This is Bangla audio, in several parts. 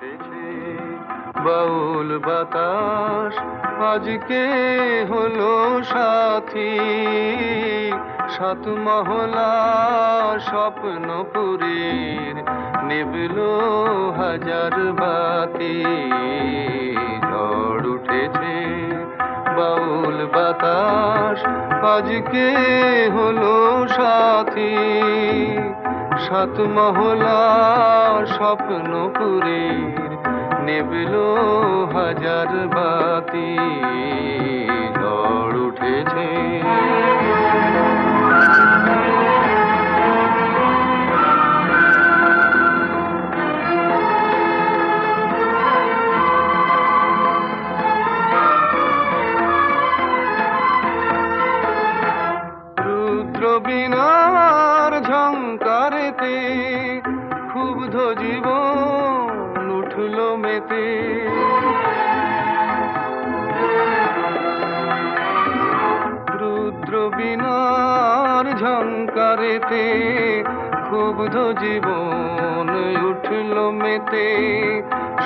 উঠেছে বাউল বাতাস আজকে হলো সাথী, সাত মহলা স্বপ্নপুরীর নিবল হাজার বাতি। ঝড় উঠেছে বাউল বাতাস আজকে হলো সাথী, সাত মহলা স্বপ্নপুরীর নিবল হাজার বাতি। ঝড় উঠেছে রুদ্র বীণার ঝংকারেতে ক্ষুব্ধ জীবন উঠল মেতে। রুদ্র বীণার ঝংকারেতে ক্ষুব্ধ জীবন উঠল মেতে।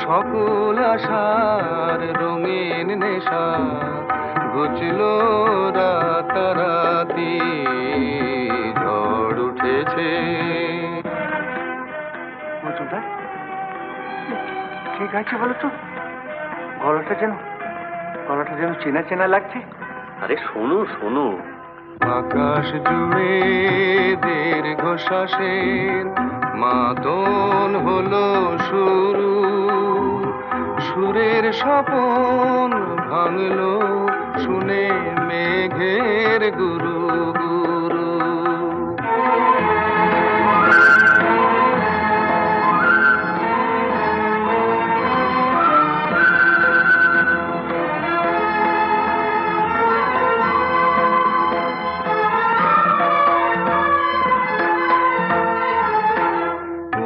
সকল আশার রঙিন নেশা ঘুচল রাতারাতি। ঝড় উঠেছে। ঠিক আছে বলো তো, গলাটা যেন চেনা চেনা লাগছে। আরে শোনো শোনো, আকাশ জুড়ে দীর্ঘশ্বাসের মাদন হলো শুরু। সুরের স্বপন ভাঙলো শুনে মেঘের গুরু গুরু।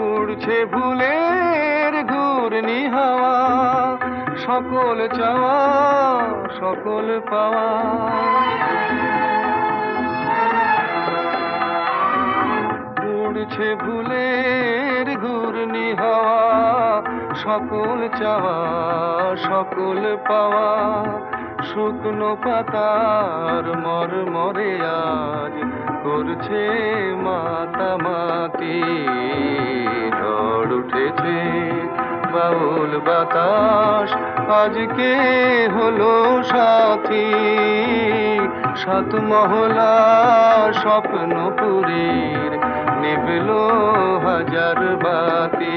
উড়ছে ভুলের ঘূর্ণি হাওয়া, সকল চাওয়া সকল পাওয়া। উড়ছে ভুলের ঘূর্ণি হাওয়া, সকল চাওয়া সকল পাওয়া। শুকনো পাতার মরমরে আজ করছে মাতামাতি। ঝড় উঠেছে বাউল বাতাস আজকে হলো সাথী, সাত মহলা স্বপ্নপুরীর নিবল হাজার বাতি।